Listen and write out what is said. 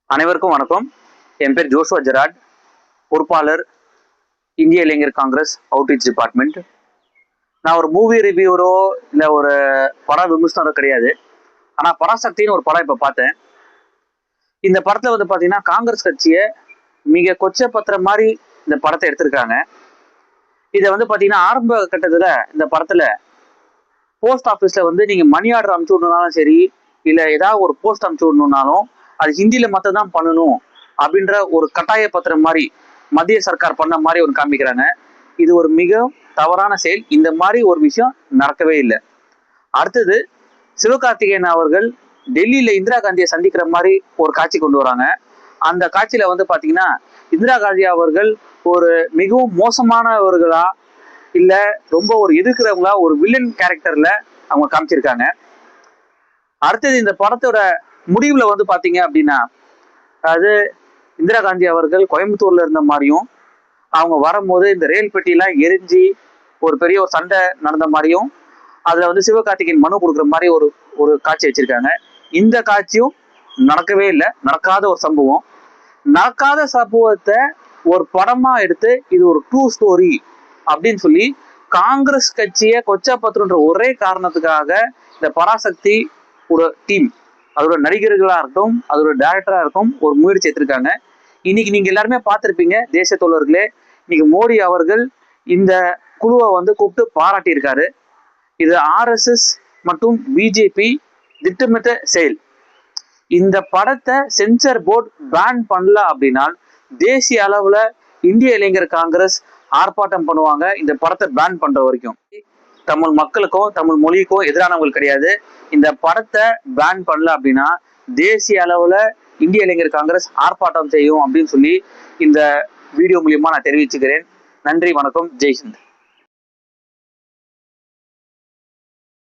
அனைவருக்கும் வணக்கம். என் பேர் ஜோஷுவா ஜெராட், பொறுப்பாளர் இந்திய இளைஞர் காங்கிரஸ் அவுட்ரீச் டிபார்ட்மெண்ட். நான் ஒரு மூவி ரிவ்யூவரோ இல்லை ஒரு பட விமர்சனரோ கிடையாது. ஆனால் பராசக்தின்னு ஒரு படம் இப்போ பார்த்தேன். இந்த படத்தில் பார்த்தீங்கன்னா காங்கிரஸ் கட்சியை மிக கொச்சப்படுத்துற மாதிரி இந்த படத்தை எடுத்திருக்காங்க. இதை பார்த்தீங்கன்னா ஆரம்ப கட்டத்தில் இந்த படத்தில் போஸ்ட் ஆஃபீஸில் நீங்கள் மணி ஆர்டர் அனுப்பிச்சு விடணுனாலும் சரி, இல்லை ஏதாவது ஒரு போஸ்ட் அனுப்பிச்சு விடணுன்னாலும் அது ஹிந்தியில மட்டும் தான் பண்ணணும் அப்படின்ற ஒரு கட்டாய பத்திரம் மாதிரி மத்திய சர்க்கார் பண்ண மாதிரி ஒரு காமிக்கிறாங்க. இது ஒரு மிக தவறான செயல். இந்த மாதிரி ஒரு விஷயம் நடக்கவே இல்லை. அடுத்தது, சிவகார்த்திகேயன் அவர்கள் டெல்லியில இந்திரா காந்தியை சந்திக்கிற மாதிரி ஒரு காட்சி கொண்டு வராங்க. அந்த காட்சியில பாத்தீங்கன்னா இந்திரா காந்தி அவர்கள் ஒரு மிகவும் மோசமானவர்களா இல்ல ரொம்ப ஒரு எதிர்க்கிறவங்களா ஒரு வில்லன் கேரக்டர்ல அவங்க காமிச்சிருக்காங்க. அடுத்தது, இந்த படத்தோட முடிவுல பாத்தீங்க அப்படின்னா, அதாவது இந்திரா காந்தி அவர்கள் கோயம்புத்தூர்ல இருந்த மாதிரியும், அவங்க வரும்போது இந்த ரயில் பெட்டியெல்லாம் எரிஞ்சு ஒரு பெரிய ஒரு சண்டை நடந்த மாதிரியும், அதுல சிவகார்த்திகேயன் மனு கொடுக்குற மாதிரி ஒரு ஒரு காட்சி வச்சிருக்காங்க. இந்த காட்சியும் நடக்கவே இல்லை. நடக்காத ஒரு சம்பவம். நடக்காத சம்பவத்தை ஒரு படமா எடுத்து இது ஒரு ட்ரூ ஸ்டோரி அப்படின்னு சொல்லி காங்கிரஸ் கட்சியை கொச்சப்படுத்துன்ற ஒரே காரணத்துக்காக இந்த பராசக்தி ஒரு டீம், அதோட நடிகர்களா இருக்கட்டும், அதோட டைரக்டரா இருக்கும், ஒரு முயற்சி எடுத்திருக்காங்க. இன்னைக்கு நீங்க எல்லாருமே பார்த்திருப்பீங்க தேசிய தோழர்களே, இன்னைக்கு மோடி அவர்கள் இந்த குழுவை கூப்பிட்டு பாராட்டியிருக்காரு. இது RSS மற்றும் பிஜேபி திட்டமிட்ட செயல். இந்த படத்தை சென்சார் போர்டு பேன் பண்ணல அப்படின்னா தேசிய அளவுல இந்திய இளைஞர் காங்கிரஸ் ஆர்ப்பாட்டம் பண்ணுவாங்க. இந்த படத்தை பேன் பண்ற வரைக்கும் தமிழ் மக்களுக்கும் தமிழ் மொழிக்கும் எதிரானவர்கள் கிடையாது. இந்த படத்தை பேன் பண்ணல அப்படின்னா தேசிய அளவுல இந்திய இளைஞர் காங்கிரஸ் ஆர்ப்பாட்டம் செய்யும் அப்படின்னு சொல்லி இந்த வீடியோ மூலியமா நான் தெரிவிச்சுக்கிறேன். நன்றி, வணக்கம், ஜெய்ஹிந்த்.